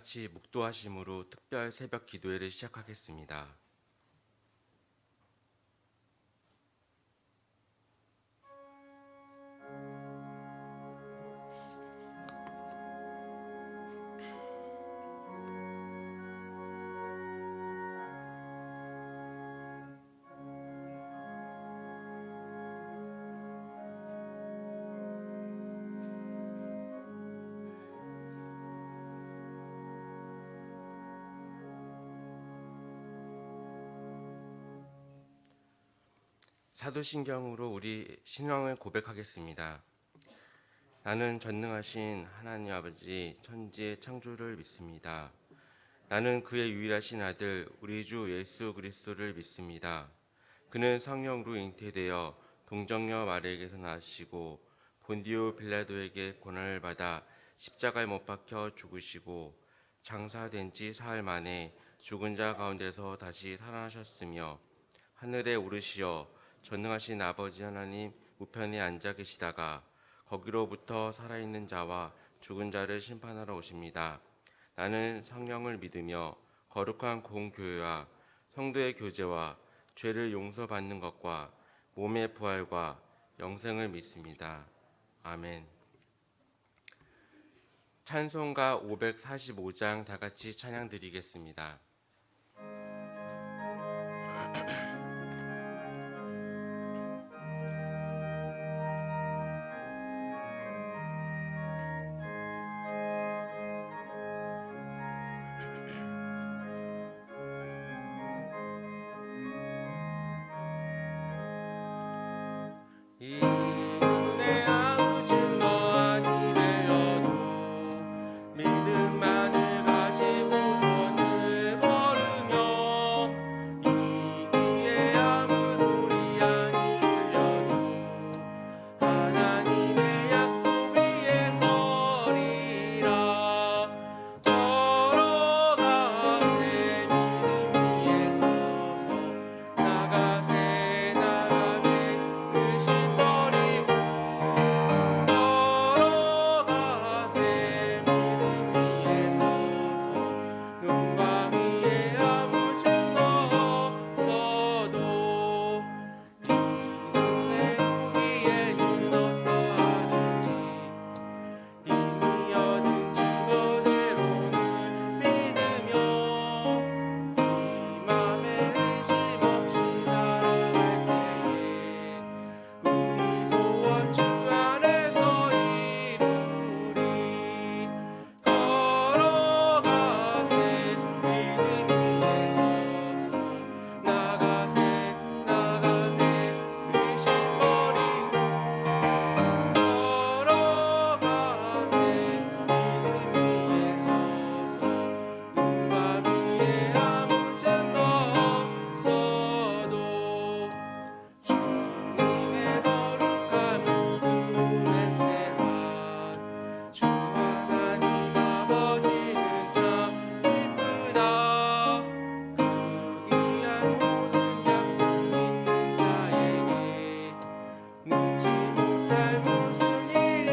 같이 묵도하심으로 특별 새벽 기도회를 시작하겠습니다. 사도신경으로 우리 신앙을 고백하겠습니다. 나는 전능하신 하나님 아버지 천지의 창조를 믿습니다. 나는 그의 유일하신 아들 우리 주 예수 그리스도를 믿습니다. 그는 성령으로 잉태되어 동정녀 마리아에게서 나시고 본디오 빌라도에게 고난을 받아 십자가에 못 박혀 죽으시고 장사된 지 사흘 만에 죽은 자 가운데서 다시 살아나셨으며 하늘에 오르시어 전능하신 아버지 하나님 우편에 앉아 계시다가 거기로부터 살아있는 자와 죽은 자를 심판하러 오십니다. 나는 성령을 믿으며 거룩한 공교회와 성도의 교제와 죄를 용서받는 것과 몸의 부활과 영생을 믿습니다. 아멘. 찬송가 545장 다 같이 찬양 드리겠습니다. 이눈에 아무 증거 아니래어도 믿음만을 가지고 손을 걸으며 이기에 아무 소리 아니 들려도 하나님의 약속 위에 서리라. 걸어가세 믿음 위에 서서 나가세 의심 버리고 걸어가세 믿음 위에 서서 눈과 귀에 아무 증거 없어도 이 눈에 보기에는 어떠하든지 이미 얻은 증거대로는 믿으며 이 맘에 의심 없이 살아갈 때에 우리 소원 주 안에서 이루리. 걸어가세 믿음 위에 서서 나가세 의심 버리고 걸어가세 믿음 위에 서서 눈과 귀에 아무 증거 없어도 주님의 거룩함은 두고 냄새한 주 하나님 아버지는 참 이쁘다. 그 귀한 모든 약속 믿는 자에게 묻지 못할 무슨 일이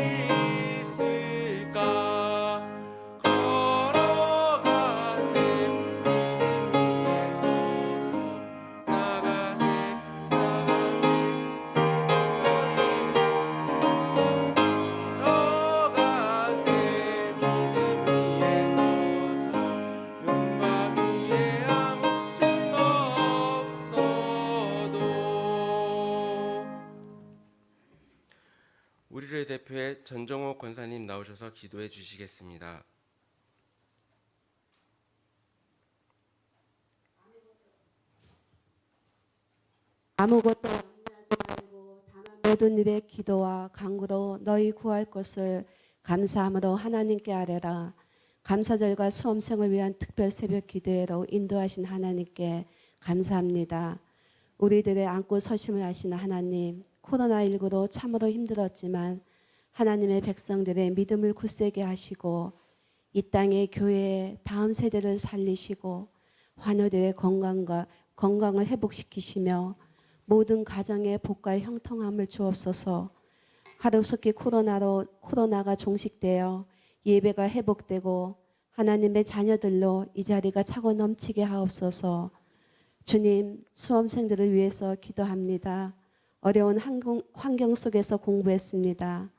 있을까. 걸어가세 믿음 위에 서서 나가세 걸어가세 믿음 위에 서서 눈과 귀에 아무 증거 없어도. 우리를 대표해 전정호 권사님 나오셔서 기도해 주시겠습니다. 아무것도 염려하지 말고 다만 모든 일에 기도와 간구로 너희 구할 것을 감사함으로 하나님께 아뢰라. 감사절과 수험생을 위한 특별 새벽 기도회로 인도하신 하나님께 감사합니다. 우리들의 안고 서심을 하시는 하나님, 코로나19로 참으로 힘들었지만 하나님의 백성들의 믿음을 굳세게 하시고 이 땅의 교회의 다음 세대를 살리시고 환우들의 건강을 회복시키시며 모든 가정의 복과 형통함을 주옵소서. 하루속히 코로나가 종식되어 예배가 회복되고 하나님의 자녀들로 이 자리가 차고 넘치게 하옵소서. 주님, 수험생들을 위해서 기도합니다. 어려운 환경 속에서 공부했습니다.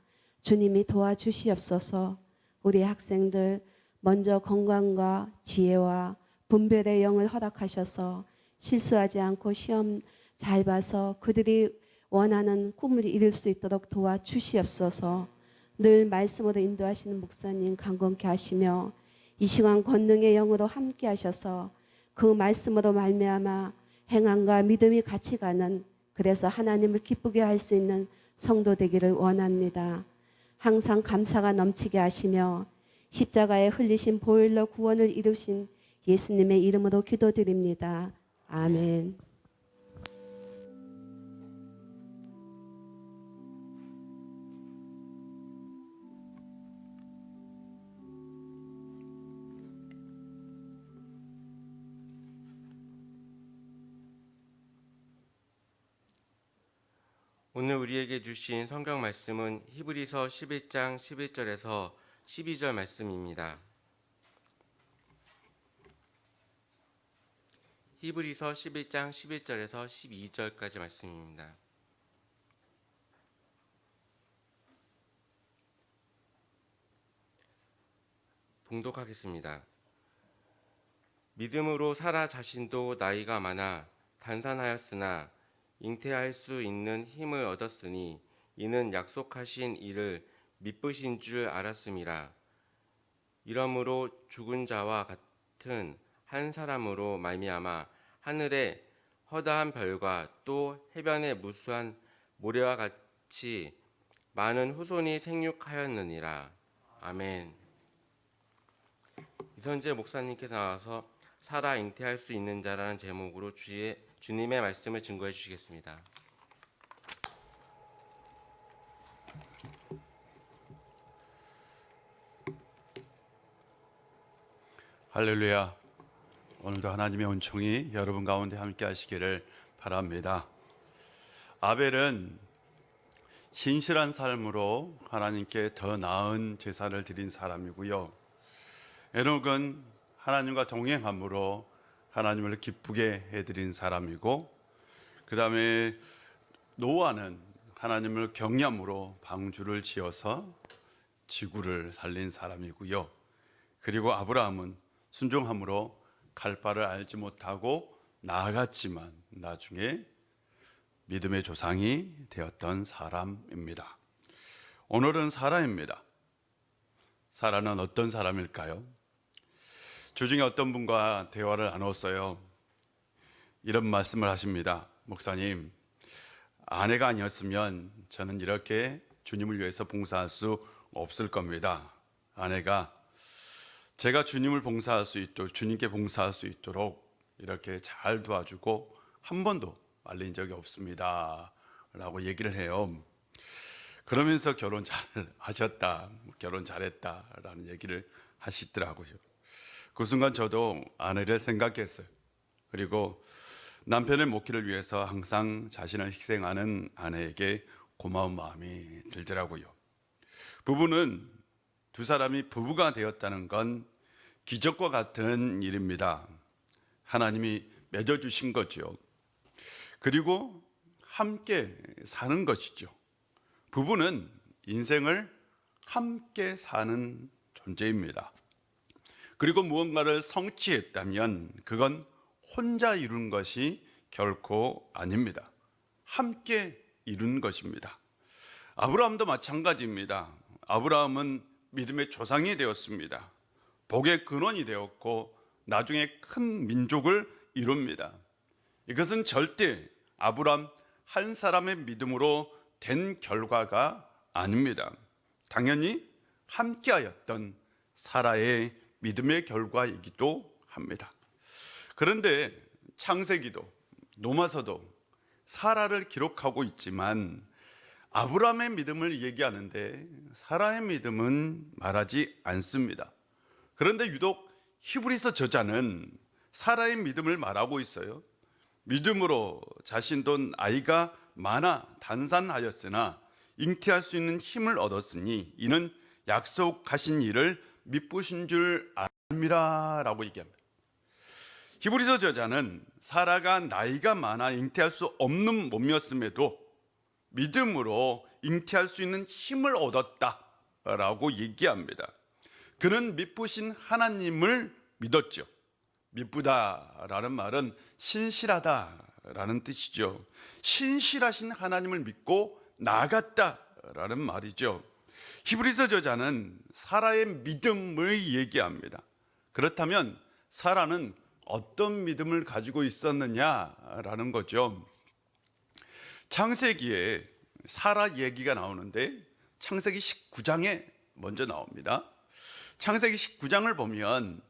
주님이 도와주시옵소서. 우리 학생들 먼저 건강과 지혜와 분별의 영을 허락하셔서 실수하지 않고 시험 잘 봐서 그들이 원하는 꿈을 이룰 수 있도록 도와주시옵소서. 늘 말씀으로 인도하시는 목사님 강건케 하시며 이 시간 권능의 영으로 함께 하셔서 그 말씀으로 말미암아 행함과 믿음이 같이 가는, 그래서 하나님을 기쁘게 할 수 있는 성도 되기를 원합니다. 항상 감사가 넘치게 하시며 십자가에 흘리신 보혈로 구원을 이루신 예수님의 이름으로 기도드립니다. 아멘. 오늘 우리에게 주신 성경 말씀은 히브리서 11장 11절에서 12절 말씀입니다. 히브리서 11장 11절에서 12절까지 말씀입니다. 봉독하겠습니다. 믿음으로 사라 자신도 나이가 많아 단산하였으나 잉태할 수 있는 힘을 얻었으니 이는 약속하신 이를 미쁘신 줄 알았음이라. 이러므로 죽은 자와 같은 한 사람으로 말미암아 하늘의 허다한 별과 또 해변의 무수한 모래와 같이 많은 후손이 생육하였느니라. 아멘. 이선재 목사님께서 나와서 살아 잉태할 수 있는 자라는 제목으로 주님의 말씀을 증거해 주시겠습니다. 할렐루야. 오늘도 하나님의 은총이 여러분 가운데 함께 하시기를 바랍니다. 아벨은 신실한 삶으로 하나님께 더 나은 제사를 드린 사람이고요. 에녹은 하나님과 동행함으로 하나님을 기쁘게 해드린 사람이고, 그 다음에 노아는 하나님을 경외함으로 방주를 지어서 지구를 살린 사람이고요. 그리고 아브라함은 순종함으로 갈 바를 알지 못하고 나아갔지만 나중에 믿음의 조상이 되었던 사람입니다. 오늘은 사라입니다. 사라는 어떤 사람일까요? 주중에 어떤 분과 대화를 나눴어요. 이런 말씀을 하십니다. 목사님, 아내가 아니었으면 저는 이렇게 주님을 위해서 봉사할 수 없을 겁니다. 아내가 제가 주님을 봉사할 수 있도록, 주님께 봉사할 수 있도록 이렇게 잘 도와주고 한 번도 말린 적이 없습니다 라고 얘기를 해요. 그러면서 결혼 잘 하셨다, 결혼 잘했다 라는 얘기를 하시더라고요. 그 순간 저도 아내를 생각했어요. 그리고 남편의 목회를 위해서 항상 자신을 희생하는 아내에게 고마운 마음이 들더라고요. 부부는 두 사람이 부부가 되었다는 건 기적과 같은 일입니다. 하나님이 맺어주신 거죠. 그리고 함께 사는 것이죠. 부부는 인생을 함께 사는 존재입니다. 그리고 무언가를 성취했다면 그건 혼자 이룬 것이 결코 아닙니다. 함께 이룬 것입니다. 아브라함도 마찬가지입니다. 아브라함은 믿음의 조상이 되었습니다. 복의 근원이 되었고 나중에 큰 민족을 이룹니다. 이것은 절대 아브라함 한 사람의 믿음으로 된 결과가 아닙니다. 당연히 함께하였던 사라의 믿음의 결과이기도 합니다. 그런데 창세기도 로마서도 사라를 기록하고 있지만 아브라함의 믿음을 얘기하는데 사라의 믿음은 말하지 않습니다. 그런데 유독 히브리서 저자는 사라의 믿음을 말하고 있어요. 믿음으로 자신도 아이가 많아 단산하였으나 잉태할 수 있는 힘을 얻었으니 이는 약속하신 일을 미쁘신 줄 삶이라라고 얘기합니다. 히브리서 저자는 사라가 나이가 많아 잉태할 수 없는 몸이었음에도 믿음으로 잉태할 수 있는 힘을 얻었다라고 얘기합니다. 그는 미쁘신 하나님을 믿었죠. 미쁘다라는 말은 신실하다라는 뜻이죠. 신실하신 하나님을 믿고 나아갔다라는 말이죠. 히브리서 저자는 사라의 믿음을 얘기합니다. 그렇다면 사라는 어떤 믿음을 가지고 있었느냐라는 거죠. 창세기에 사라 얘기가 나오는데 창세기 19장에 먼저 나옵니다. 창세기 19장을 보면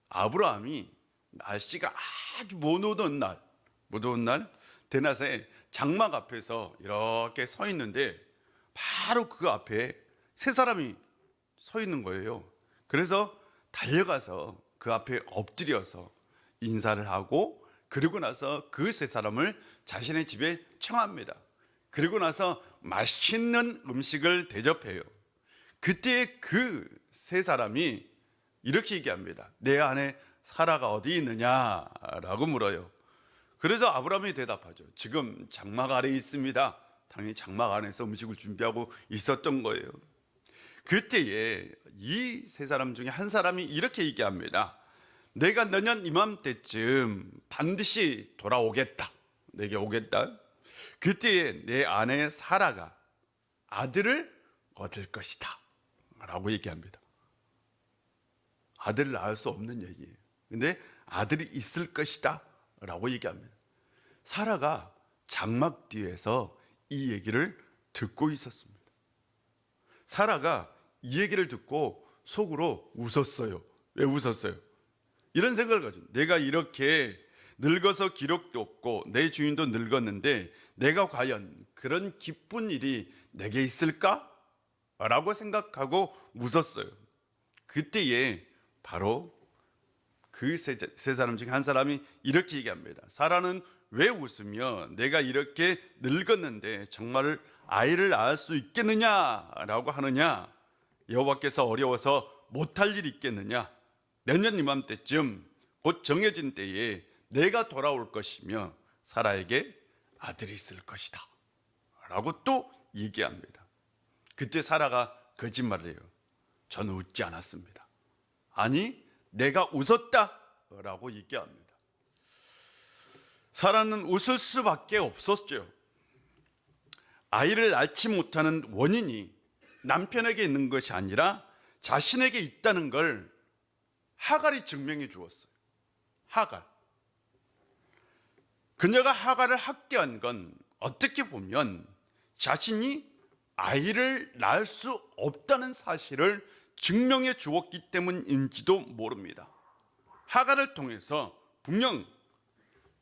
아브라함이 날씨가 아주 못 오던 날 대낮에 장막 앞에서 이렇게 서 있는데 바로 그 앞에 세 사람이 서 있는 거예요. 그래서 달려가서 그 앞에 엎드려서 인사를 하고, 그리고 나서 그 세 사람을 자신의 집에 청합니다. 그리고 나서 맛있는 음식을 대접해요. 그때 그 세 사람이 이렇게 얘기합니다. 내 아내 사라가 어디 있느냐라고 물어요. 그래서 아브라함이 대답하죠. 지금 장막 아래에 있습니다. 당연히 장막 안에서 음식을 준비하고 있었던 거예요. 그때에 이 세 사람 중에 한 사람이 이렇게 얘기합니다. 내가 내년 이맘때쯤 반드시 돌아오겠다. 내게 오겠다. 그때에 내 아내 사라가 아들을 얻을 것이다 라고 얘기합니다. 아들을 낳을 수 없는 얘기예요. 근데 아들이 있을 것이다 라고 얘기합니다. 사라가 장막 뒤에서 이 얘기를 듣고 있었습니다. 사라가 이 얘기를 듣고 속으로 웃었어요. 왜 웃었어요? 이런 생각을 가지고, 내가 이렇게 늙어서 기력도 없고 내 주인도 늙었는데 내가 과연 그런 기쁜 일이 내게 있을까? 라고 생각하고 웃었어요. 그때에 바로 그 세 사람 중에 한 사람이 이렇게 얘기합니다. 사라는 왜 웃으며 내가 이렇게 늙었는데 정말 아이를 낳을 수 있겠느냐라고 하느냐? 여호와께서 어려워서 못할 일이 있겠느냐? 내년 이맘때쯤 곧 정해진 때에 내가 돌아올 것이며 사라에게 아들이 있을 것이다 라고 또 얘기합니다. 그때 사라가 거짓말을 해요. 저는 웃지 않았습니다. 아니, 내가 웃었다 라고 얘기합니다. 사라는 웃을 수밖에 없었죠. 아이를 낳지 못하는 원인이 남편에게 있는 것이 아니라 자신에게 있다는 걸 하갈이 증명해 주었어요. 하갈. 그녀가 하갈을 학대한 건 어떻게 보면 자신이 아이를 낳을 수 없다는 사실을 증명해 주었기 때문인지도 모릅니다. 하갈을 통해서 분명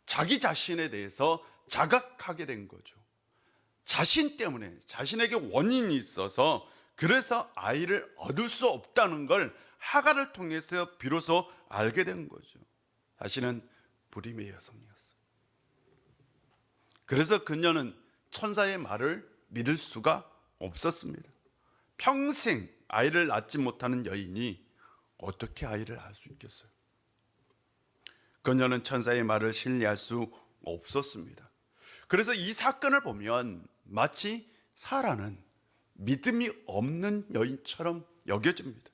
자기 자신에 대해서 자각하게 된 거죠. 자신 때문에, 자신에게 원인이 있어서 그래서 아이를 얻을 수 없다는 걸 하갈을 통해서 비로소 알게 된 거죠. 자신은 불임의 여성이었어요. 그래서 그녀는 천사의 말을 믿을 수가 없었습니다. 평생 아이를 낳지 못하는 여인이 어떻게 아이를 낳을 수 있겠어요? 그녀는 천사의 말을 신뢰할 수 없었습니다. 그래서 이 사건을 보면 마치 사라는 믿음이 없는 여인처럼 여겨집니다.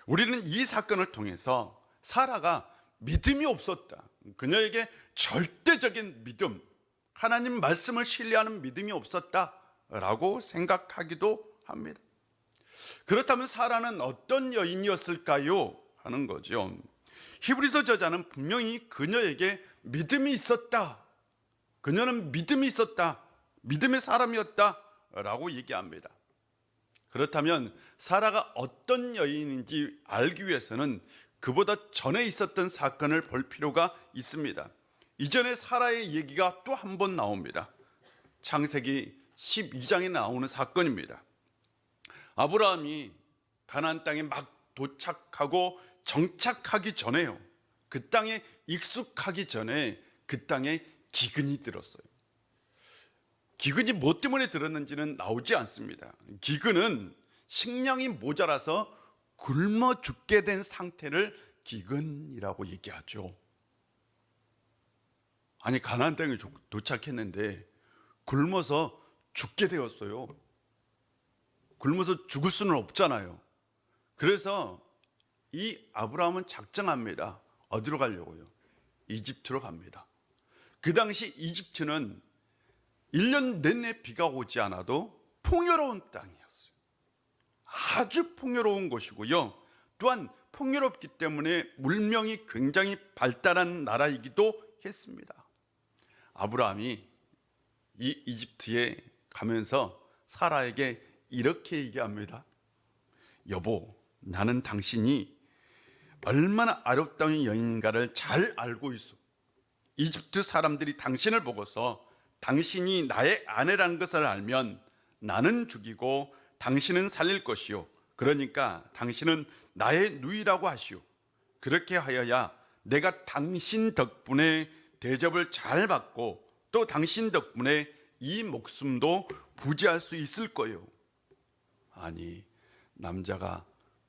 우리는 이 사건을 통해서 사라가 믿음이 없었다, 그녀에게 절대적인 믿음, 하나님 말씀을 신뢰하는 믿음이 없었다라고 생각하기도 합니다. 그렇다면 사라는 어떤 여인이었을까요? 하는 거죠. 히브리서 저자는 분명히 그녀에게 믿음이 있었다, 그녀는 믿음이 있었다, 믿음의 사람이었다라고 얘기합니다. 그렇다면 사라가 어떤 여인인지 알기 위해서는 그보다 전에 있었던 사건을 볼 필요가 있습니다. 이전에 사라의 얘기가 또 한 번 나옵니다. 창세기 12장에 나오는 사건입니다. 아브라함이 가나안 땅에 막 도착하고 정착하기 전에요, 그 땅에 익숙하기 전에 그 땅에 기근이 들었어요. 기근이 뭐 때문에 들었는지는 나오지 않습니다. 기근은 식량이 모자라서 굶어 죽게 된 상태를 기근이라고 얘기하죠. 아니 가나안 땅에 도착했는데 굶어서 죽게 되었어요. 굶어서 죽을 수는 없잖아요. 그래서 이 아브라함은 작정합니다. 어디로 가려고요? 이집트로 갑니다. 그 당시 이집트는 1년 내내 비가 오지 않아도 풍요로운 땅이었어요. 아주 풍요로운 곳이고요. 또한 풍요롭기 때문에 물명이 굉장히 발달한 나라이기도 했습니다. 아브라함이 이 이집트에 가면서 사라에게 이렇게 얘기합니다. 여보, 나는 당신이 얼마나 아름다운 여인인가를 잘 알고 있어. 이집트 사람들이 당신을 보고서 당신이 나의 아내라는 것을 알면 나는 죽이고 당신은 살릴 것이요. 그러니까 당신은 나의 누이라고 하시오. 그렇게 하여야 내가 당신 덕분에 대접을 잘 받고 또 당신 덕분에 이 목숨도 부지할 수 있을 거예요. 아니, 남자가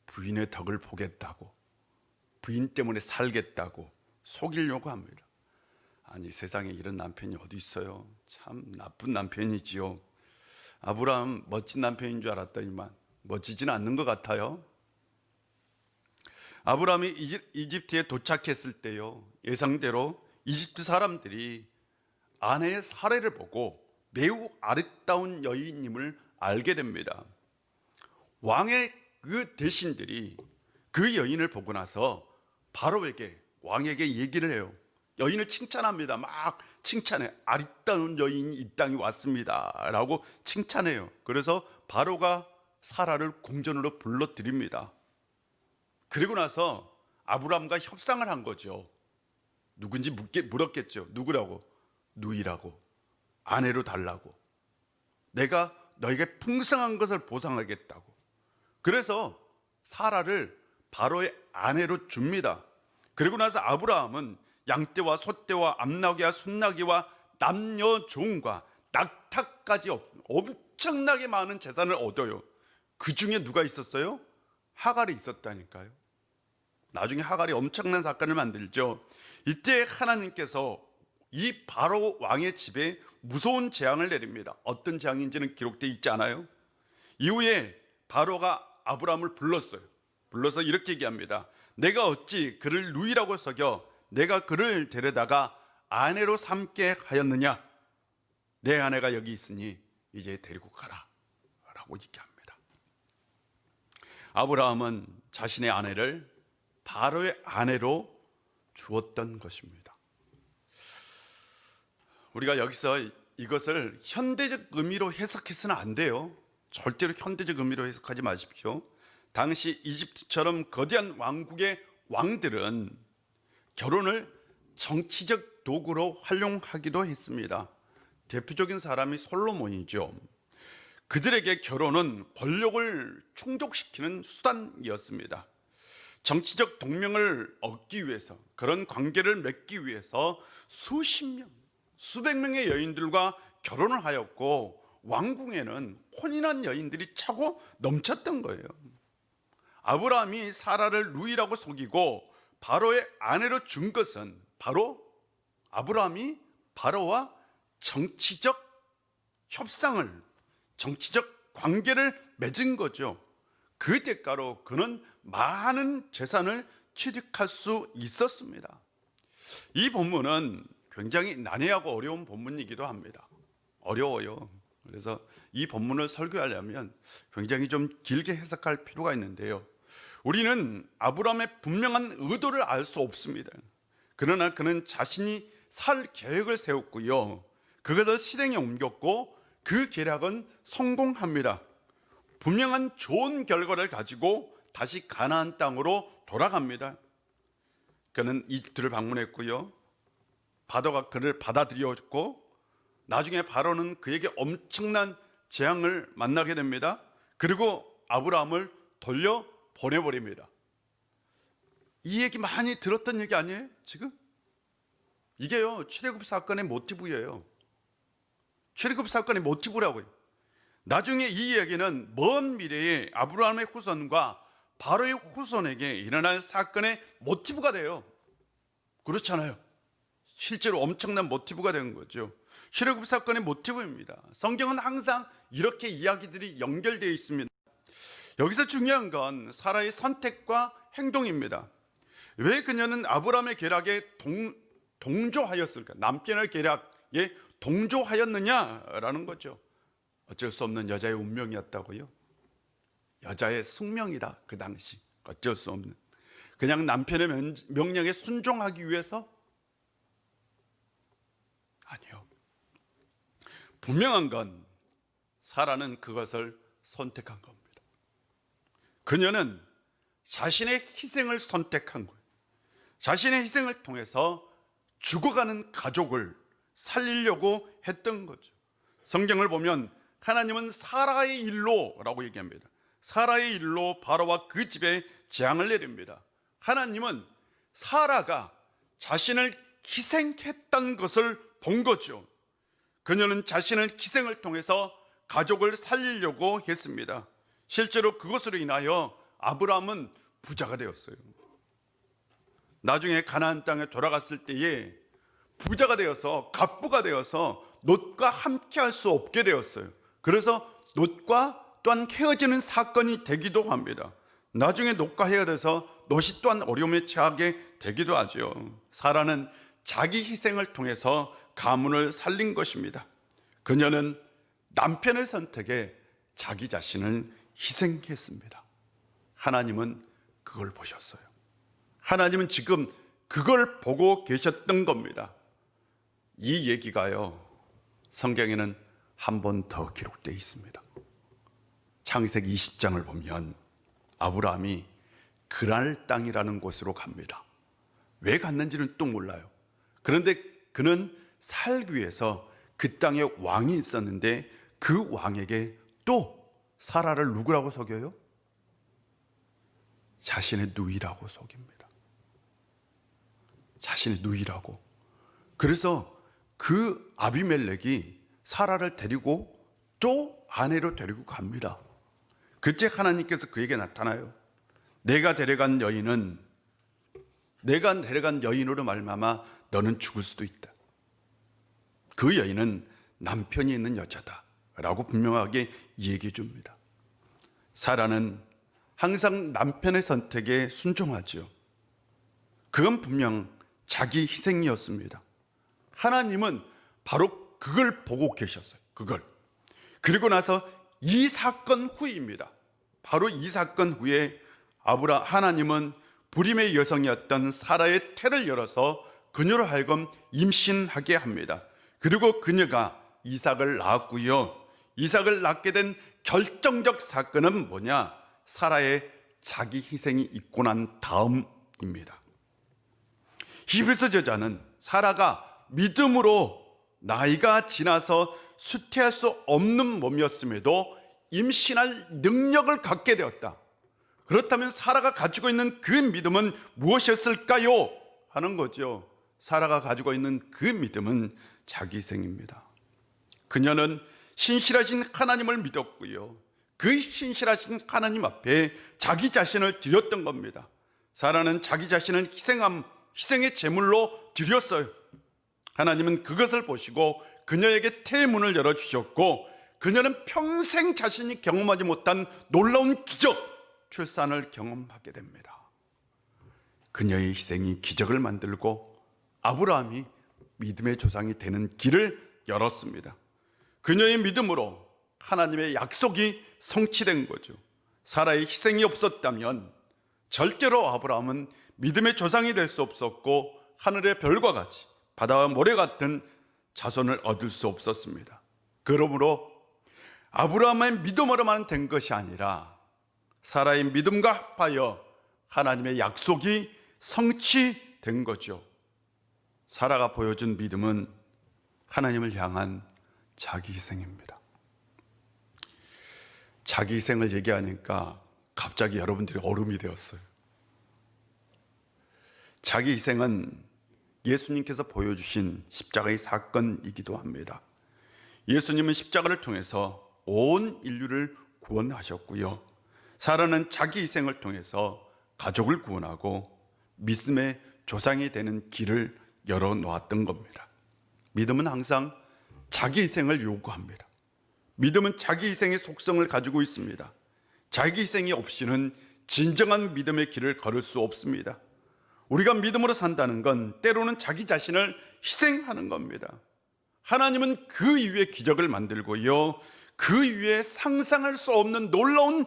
부인의 덕을 보겠다고, 부인 때문에 살겠다고 속이려고 합니다. 아니, 세상에 이런 남편이 어디 있어요? 참 나쁜 남편이지요. 아브라함 멋진 남편인 줄 알았더니만 멋지지는 않는 것 같아요. 아브라함이 이집트에 도착했을 때요, 예상대로 이집트 사람들이 아내의 사례를 보고 매우 아름다운 여인임을 알게 됩니다. 왕의 그 대신들이 그 여인을 보고 나서 바로에게, 왕에게 얘기를 해요. 여인을 칭찬합니다. 막 칭찬해. 아름다운 여인이 이 땅에 왔습니다 라고 칭찬해요. 그래서 바로가 사라를 궁전으로 불러들입니다. 그리고 나서 아브라함과 협상을 한 거죠. 누군지 물었겠죠. 누구라고? 누이라고, 아내로 달라고, 내가 너에게 풍성한 것을 보상하겠다고. 그래서 사라를 바로의 아내로 줍니다. 그리고 나서 아브라함은 양떼와 소떼와 암나귀와 순나귀와 남녀 종과 낙타까지 엄청나게 많은 재산을 얻어요. 그 중에 누가 있었어요? 하갈이 있었다니까요. 나중에 하갈이 엄청난 사건을 만들죠. 이때 하나님께서 이 바로 왕의 집에 무서운 재앙을 내립니다. 어떤 재앙인지는 기록되어 있지 않아요? 이후에 바로가 아브라함을 불러서 이렇게 얘기합니다. 내가 어찌 그를 누이라고 속여 내가 그를 데려다가 아내로 삼게 하였느냐? 내 아내가 여기 있으니 이제 데리고 가라 라고 얘기합니다. 아브라함은 자신의 아내를 바로의 아내로 주었던 것입니다. 우리가 여기서 이것을 현대적 의미로 해석해서는 안 돼요. 절대로 현대적 의미로 해석하지 마십시오. 당시 이집트처럼 거대한 왕국의 왕들은 결혼을 정치적 도구로 활용하기도 했습니다. 대표적인 사람이 솔로몬이죠. 그들에게 결혼은 권력을 충족시키는 수단이었습니다. 정치적 동맹을 얻기 위해서, 그런 관계를 맺기 위해서 수십 명, 수백 명의 여인들과 결혼을 하였고 왕궁에는 혼인한 여인들이 차고 넘쳤던 거예요. 아브라함이 사라를 누이라고 속이고 바로의 아내로 준 것은 바로 아브라함이 바로와 정치적 협상을, 정치적 관계를 맺은 거죠. 그 대가로 그는 많은 재산을 취득할 수 있었습니다. 이 본문은 굉장히 난해하고 어려운 본문이기도 합니다. 어려워요. 그래서 이 본문을 설교하려면 굉장히 좀 길게 해석할 필요가 있는데요. 우리는 아브라함의 분명한 의도를 알 수 없습니다. 그러나 그는 자신이 살 계획을 세웠고요, 그것을 실행에 옮겼고 그 계략은 성공합니다. 분명한 좋은 결과를 가지고 다시 가나안 땅으로 돌아갑니다. 그는 이집트를 방문했고요, 바로가 그를 받아들였고 나중에 바로는 그에게 엄청난 재앙을 만나게 됩니다. 그리고 아브라함을 돌려 보내버립니다. 이 얘기 많이 들었던 얘기 아니에요? 지금? 이게요, 출애굽 사건의 모티브예요. 출애굽 사건의 모티브라고요. 나중에 이 이야기는 먼 미래에 아브라함의 후손과 바로의 후손에게 일어날 사건의 모티브가 돼요. 그렇잖아요. 실제로 엄청난 모티브가 된 거죠. 출애굽 사건의 모티브입니다. 성경은 항상 이렇게 이야기들이 연결되어 있습니다. 여기서 중요한 건 사라의 선택과 행동입니다. 왜 그녀는 아브라함의 계략에 동조하였을까? 남편의 계략에 동조하였느냐라는 거죠. 어쩔 수 없는 여자의 운명이었다고요? 여자의 숙명이다. 그 당시 어쩔 수 없는, 그냥 남편의 명령에 순종하기 위해서? 아니요. 분명한 건 사라는 그것을 선택한 겁니다. 그녀는 자신의 희생을 선택한 거예요. 자신의 희생을 통해서 죽어가는 가족을 살리려고 했던 거죠. 성경을 보면 하나님은 사라의 일로라고 얘기합니다. 사라의 일로 바로와 그 집에 재앙을 내립니다. 하나님은 사라가 자신을 희생했다는 것을 본 거죠. 그녀는 자신의 희생을 통해서 가족을 살리려고 했습니다. 실제로 그것으로 인하여 아브라함은 부자가 되었어요. 나중에 가나안 땅에 돌아갔을 때에 부자가 되어서 갑부가 되어서 롯과 함께 할 수 없게 되었어요. 그래서 롯과 또한 헤어지는 사건이 되기도 합니다. 나중에 롯과 헤어져서 롯이 또한 어려움에 처하게 되기도 하죠. 사라는 자기 희생을 통해서 가문을 살린 것입니다. 그녀는 남편의 선택에 자기 자신을 희생했습니다. 하나님은 그걸 보셨어요. 하나님은 지금 그걸 보고 계셨던 겁니다. 이 얘기가요, 성경에는 한 번 더 기록되어 있습니다. 창세기 20장을 보면 아브라함이 그랄 땅이라는 곳으로 갑니다. 왜 갔는지는 또 몰라요. 그런데 그는 살기 위해서 그 땅에 왕이 있었는데 그 왕에게 또 사라를 누구라고 속여요? 자신의 누이라고 속입니다. 자신의 누이라고. 그래서 그 아비멜렉이 사라를 데리고 또 아내로 데리고 갑니다. 그때 하나님께서 그에게 나타나요. 내가 데려간 여인으로 말미암아 너는 죽을 수도 있다. 그 여인은 남편이 있는 여자다 라고 분명하게 얘기해 줍니다. 사라는 항상 남편의 선택에 순종하죠. 그건 분명 자기 희생이었습니다. 하나님은 바로 그걸 보고 계셨어요. 그걸. 그리고 나서 이 사건 후입니다. 바로 이 사건 후에 하나님은 불임의 여성이었던 사라의 태를 열어서 그녀로 하여금 임신하게 합니다. 그리고 그녀가 이삭을 낳았고요. 이삭을 낳게 된 결정적 사건은 뭐냐? 사라의 자기 희생이 있고 난 다음입니다. 히브리서 저자는 사라가 믿음으로 나이가 지나서 수태할 수 없는 몸이었음에도 임신할 능력을 갖게 되었다. 그렇다면 사라가 가지고 있는 그 믿음은 무엇이었을까요? 하는 거죠. 사라가 가지고 있는 그 믿음은 자기 희생입니다. 그녀는 신실하신 하나님을 믿었고요. 그 신실하신 하나님 앞에 자기 자신을 드렸던 겁니다. 사라는 자기 자신을 희생의 제물로 드렸어요. 하나님은 그것을 보시고 그녀에게 태문을 열어주셨고, 그녀는 평생 자신이 경험하지 못한 놀라운 기적, 출산을 경험하게 됩니다. 그녀의 희생이 기적을 만들고 아브라함이 믿음의 조상이 되는 길을 열었습니다. 그녀의 믿음으로 하나님의 약속이 성취된 거죠. 사라의 희생이 없었다면 절대로 아브라함은 믿음의 조상이 될 수 없었고 하늘의 별과 같이 바다와 모래 같은 자손을 얻을 수 없었습니다. 그러므로 아브라함의 믿음으로만 된 것이 아니라 사라의 믿음과 합하여 하나님의 약속이 성취된 거죠. 사라가 보여준 믿음은 하나님을 향한 자기 희생입니다. 자기 희생을 얘기하니까 갑자기 여러분들이 얼음이 되었어요. 자기 희생은 예수님께서 보여주신 십자가의 사건이기도 합니다. 예수님은 십자가를 통해서 온 인류를 구원하셨고요. 사라는 자기 희생을 통해서 가족을 구원하고 믿음의 조상이 되는 길을 열어놓았던 겁니다. 믿음은 항상 자기 희생을 요구합니다. 믿음은 자기 희생의 속성을 가지고 있습니다. 자기 희생이 없이는 진정한 믿음의 길을 걸을 수 없습니다. 우리가 믿음으로 산다는 건 때로는 자기 자신을 희생하는 겁니다. 하나님은 그 이후에 기적을 만들고요, 그 이후에 상상할 수 없는 놀라운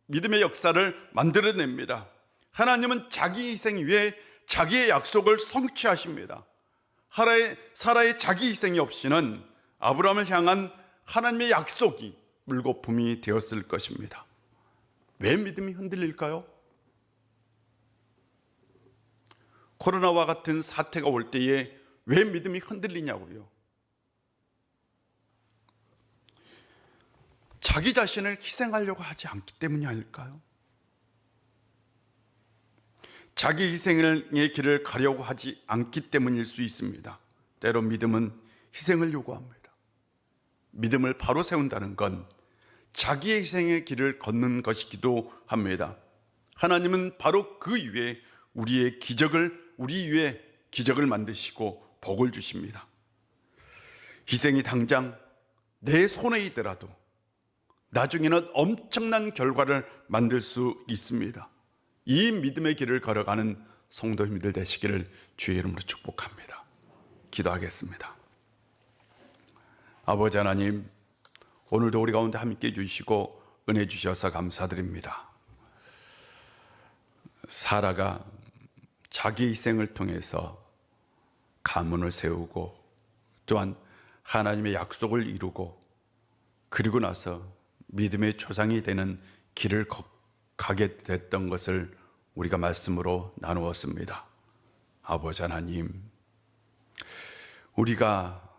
믿음의 역사를 만들어냅니다. 하나님은 자기 희생 위에 자기의 약속을 성취하십니다. 사라의 자기 희생이 없이는 아브라함을 향한 하나님의 약속이 물거품이 되었을 것입니다. 왜 믿음이 흔들릴까요? 코로나와 같은 사태가 올 때에 왜 믿음이 흔들리냐고요? 자기 자신을 희생하려고 하지 않기 때문이 아닐까요? 자기 희생의 길을 가려고 하지 않기 때문일 수 있습니다. 때로 믿음은 희생을 요구합니다. 믿음을 바로 세운다는 건 자기의 희생의 길을 걷는 것이기도 합니다. 하나님은 바로 그 이후에 우리 위에 기적을 만드시고 복을 주십니다. 희생이 당장 내 손에 있더라도 나중에는 엄청난 결과를 만들 수 있습니다. 이 믿음의 길을 걸어가는 성도님들 되시기를 주의 이름으로 축복합니다. 기도하겠습니다. 아버지 하나님, 오늘도 우리 가운데 함께 해주시고 은혜 주셔서 감사드립니다. 사라가 자기 희생을 통해서 가문을 세우고 또한 하나님의 약속을 이루고 그리고 나서 믿음의 조상이 되는 길을 가게 됐던 것을 우리가 말씀으로 나누었습니다. 아버지 하나님, 우리가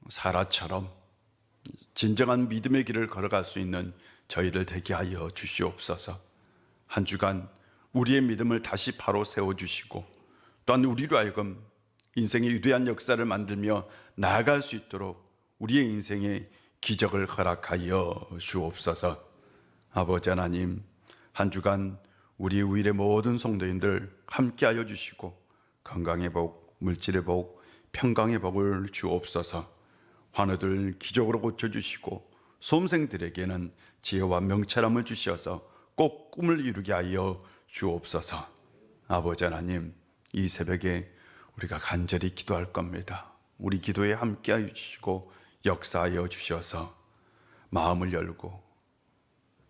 사라처럼 진정한 믿음의 길을 걸어갈 수 있는 저희들 되게 하여 주시옵소서. 한 주간 우리의 믿음을 다시 바로 세워주시고 또한 우리로 하여금 인생의 위대한 역사를 만들며 나아갈 수 있도록 우리의 인생에 기적을 허락하여 주옵소서. 아버지 하나님, 한 주간 우리 우일의 모든 성도인들 함께하여 주시고 건강의 복, 물질의 복, 평강의 복을 주옵소서. 환우들 기적으로 고쳐주시고 수험생들에게는 지혜와 명철함을 주셔서 꼭 꿈을 이루게 하여 주옵소서. 아버지 하나님, 이 새벽에 우리가 간절히 기도할 겁니다. 우리 기도에 함께하여 주시고 역사하여 주셔서 마음을 열고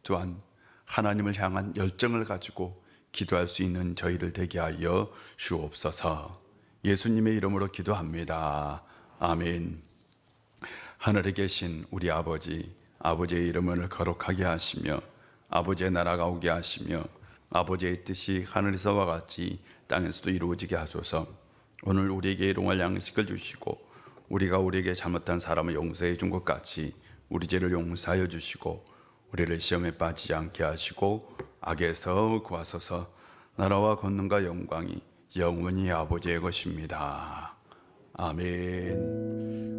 또한 하나님을 향한 열정을 가지고 기도할 수 있는 저희들 되게 하여 주옵소서. 예수님의 이름으로 기도합니다. 아멘. 하늘에 계신 우리 아버지, 아버지의 이름을 거룩하게 하시며 아버지의 나라가 오게 하시며 아버지의 뜻이 하늘에서와 같이 땅에서도 이루어지게 하소서. 오늘 우리에게 일용할 양식을 주시고 우리가 우리에게 잘못한 사람을 용서해 준 것 같이 우리 죄를 용서하여 주시고 우리를 시험에 빠지지 않게 하시고 악에서 구하소서. 나라와 권능과 영광이 영원히 아버지의 것입니다. 아멘.